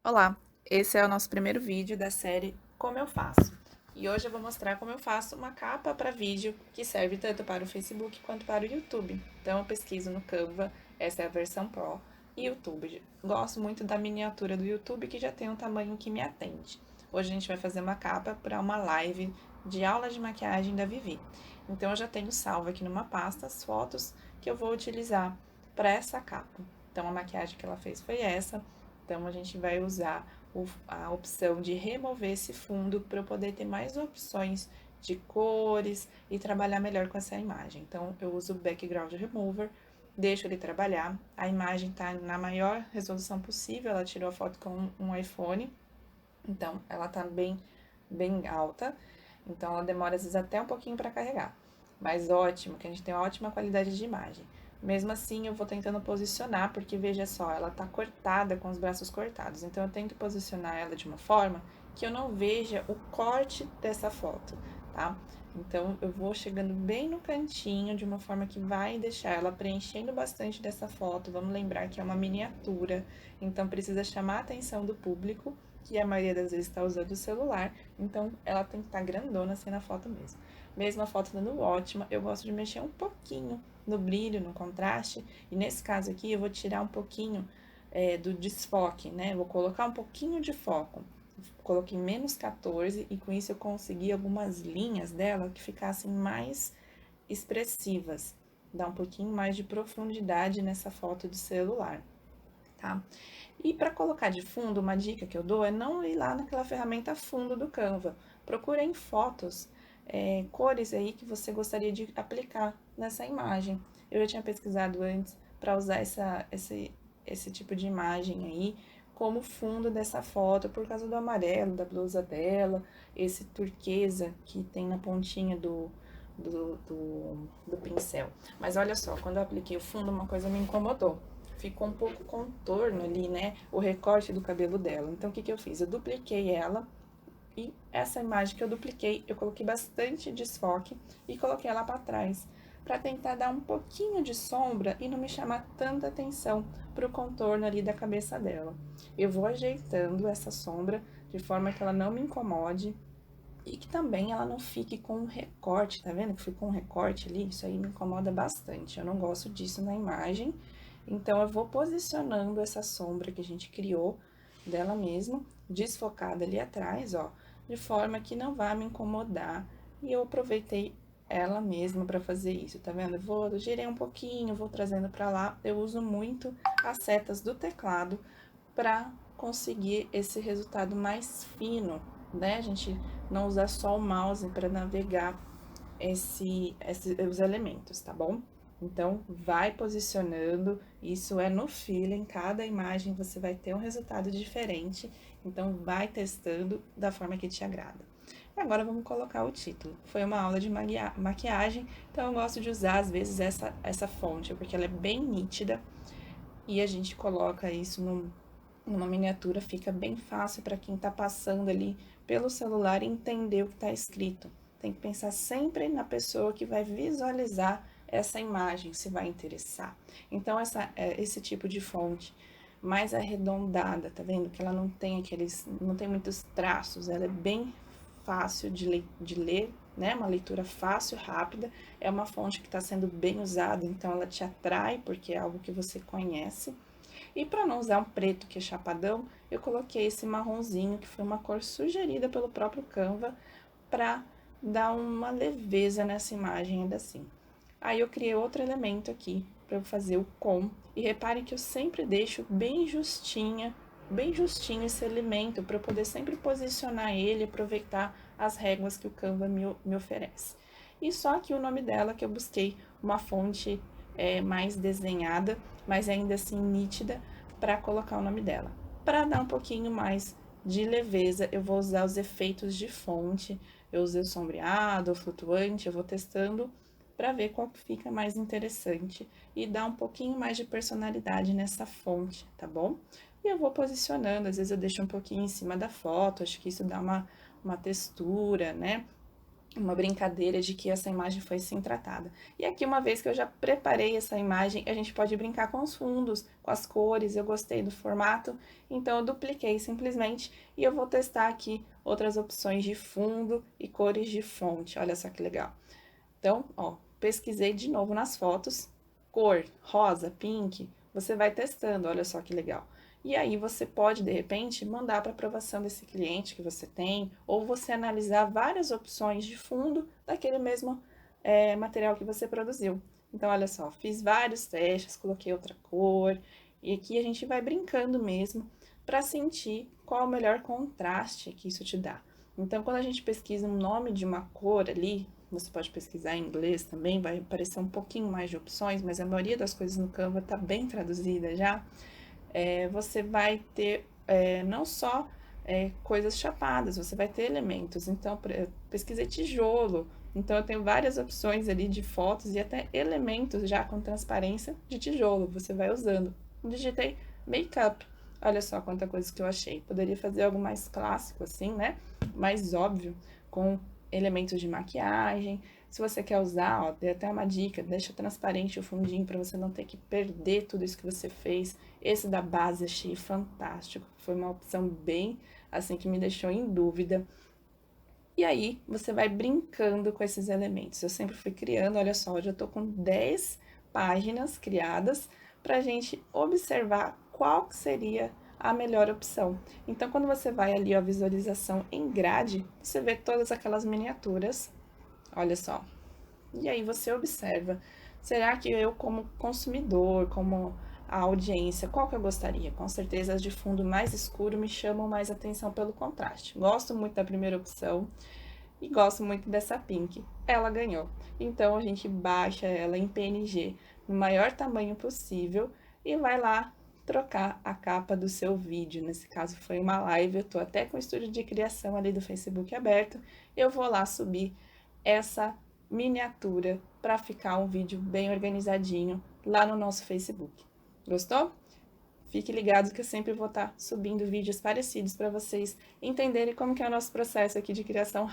Olá, esse é o nosso primeiro vídeo da série Como eu faço. E hoje eu vou mostrar como eu faço uma capa para vídeo que serve tanto para o Facebook quanto para o YouTube. Então eu pesquiso no Canva, essa é a versão Pro, e YouTube. Gosto muito da miniatura do YouTube que já tem um tamanho que me atende. Hoje a gente vai fazer uma capa para uma live de aula de maquiagem da Vivi. Então eu já tenho salvo aqui numa pasta as fotos que eu vou utilizar para essa capa. Então a maquiagem que ela fez foi essa. Então, a gente vai usar a opção de remover esse fundo para eu poder ter mais opções de cores e trabalhar melhor com essa imagem. Então, eu uso o Background Remover, deixo ele trabalhar. A imagem está na maior resolução possível, ela tirou a foto com um iPhone, então ela está bem alta. Então, ela demora às vezes até um pouquinho para carregar. Mas ótimo, que a gente tem uma ótima qualidade de imagem. Mesmo assim, eu vou tentando posicionar, porque veja só, ela tá cortada com os braços cortados. Então, eu tenho que posicionar ela de uma forma que eu não veja o corte dessa foto, tá? Então, eu vou chegando bem no cantinho, de uma forma que vai deixar ela preenchendo bastante dessa foto. Vamos lembrar que é uma miniatura, então precisa chamar a atenção do público, que a maioria das vezes está usando o celular. Então, ela tem que estar grandona assim na foto mesmo. Mesmo a foto dando ótima, eu gosto de mexer um pouquinho no brilho, no contraste, e nesse caso aqui eu vou tirar um pouquinho do desfoque, né? Vou colocar um pouquinho de foco. Coloquei menos 14 e com isso eu consegui algumas linhas dela que ficassem mais expressivas. Dá um pouquinho mais de profundidade nessa foto do celular, tá? E para colocar de fundo, uma dica que eu dou é não ir lá naquela ferramenta fundo do Canva. Procure em fotos, cores aí que você gostaria de aplicar nessa imagem. Eu já tinha pesquisado antes para usar esse tipo de imagem aí como fundo dessa foto, por causa do amarelo da blusa dela, esse turquesa que tem na pontinha do pincel. Mas olha só, quando eu apliquei o fundo, uma coisa me incomodou. Ficou um pouco contorno ali, né? O recorte do cabelo dela. Então, o que que eu fiz? Eu dupliquei ela e essa imagem que eu dupliquei, eu coloquei bastante desfoque e coloquei ela para trás, para tentar dar um pouquinho de sombra e não me chamar tanta atenção para o contorno ali da cabeça dela. Eu vou ajeitando essa sombra de forma que ela não me incomode e que também ela não fique com um recorte, tá vendo que ficou um recorte ali? Isso aí me incomoda bastante, eu não gosto disso na imagem. Então, eu vou posicionando essa sombra que a gente criou dela mesma, desfocada ali atrás, ó, de forma que não vai me incomodar. E eu aproveitei ela mesma para fazer isso, tá vendo? Eu girei um pouquinho, vou trazendo para lá. Eu uso muito as setas do teclado para conseguir esse resultado mais fino, né? A gente não usar só o mouse para navegar os elementos, tá bom? Então, vai posicionando, isso é no feeling, cada imagem você vai ter um resultado diferente, então vai testando da forma que te agrada. E agora vamos colocar o título. Foi uma aula de maquiagem, então eu gosto de usar às vezes essa fonte, porque ela é bem nítida e a gente coloca isso numa miniatura, fica bem fácil para quem está passando ali pelo celular entender o que está escrito. Tem que pensar sempre na pessoa que vai visualizar essa imagem, se vai interessar. Então, esse tipo de fonte mais arredondada, tá vendo? Que ela não tem muitos traços, ela é bem fácil de ler, né? Uma leitura fácil, rápida. É uma fonte que está sendo bem usada, então ela te atrai, porque é algo que você conhece. E para não usar um preto que é chapadão, eu coloquei esse marronzinho, que foi uma cor sugerida pelo próprio Canva, para dar uma leveza nessa imagem ainda assim. Aí eu criei outro elemento aqui para eu fazer o com, e reparem que eu sempre deixo bem justinho esse elemento, para eu poder sempre posicionar ele e aproveitar as réguas que o Canva me oferece. E só aqui o nome dela, que eu busquei uma fonte mais desenhada, mas ainda assim nítida, para colocar o nome dela. Para dar um pouquinho mais de leveza, eu vou usar os efeitos de fonte, eu usei o sombreado, o flutuante, eu vou testando para ver qual que fica mais interessante e dar um pouquinho mais de personalidade nessa fonte, tá bom? E eu vou posicionando, às vezes eu deixo um pouquinho em cima da foto, acho que isso dá uma textura, né? uma brincadeira de que essa imagem foi sim tratada. E aqui, uma vez que eu já preparei essa imagem, a gente pode brincar com os fundos, com as cores, eu gostei do formato, então eu dupliquei simplesmente e eu vou testar aqui outras opções de fundo e cores de fonte, olha só que legal. Então, ó, pesquisei de novo nas fotos, cor rosa, pink, você vai testando, olha só que legal. E aí você pode, de repente, mandar para aprovação desse cliente que você tem, ou você analisar várias opções de fundo daquele mesmo material que você produziu. Então, olha só, fiz vários testes, coloquei outra cor, e aqui a gente vai brincando mesmo para sentir qual o melhor contraste que isso te dá. Então, quando a gente pesquisa um nome de uma cor ali, você pode pesquisar em inglês também, vai aparecer um pouquinho mais de opções, mas a maioria das coisas no Canva está bem traduzida já. Você vai ter não só coisas chapadas, você vai ter elementos. Então, eu pesquisei tijolo, então eu tenho várias opções ali de fotos e até elementos já com transparência de tijolo, você vai usando. Digitei make-up, olha só quanta coisa que eu achei. Poderia fazer algo mais clássico assim, né? Mais óbvio, com elementos de maquiagem. Se você quer usar, ó, dei até uma dica, deixa transparente o fundinho para você não ter que perder tudo isso que você fez. Esse da base achei fantástico, foi uma opção bem assim que me deixou em dúvida. E aí você vai brincando com esses elementos. Eu sempre fui criando, olha só, hoje eu tô com 10 páginas criadas para a gente observar qual seria a melhor opção. Então, quando você vai ali, a visualização em grade, você vê todas aquelas miniaturas, olha só. E aí você observa, será que eu como consumidor, como a audiência, qual que eu gostaria? Com certeza as de fundo mais escuro me chamam mais atenção pelo contraste. Gosto muito da primeira opção e gosto muito dessa pink. Ela ganhou. Então a gente baixa ela em PNG no maior tamanho possível e vai lá trocar a capa do seu vídeo. Nesse caso foi uma live, eu tô até com o estúdio de criação ali do Facebook aberto. Eu vou lá subir essa miniatura para ficar um vídeo bem organizadinho lá no nosso Facebook. Gostou? Fique ligado que eu sempre vou estar subindo vídeos parecidos para vocês entenderem como que é o nosso processo aqui de criação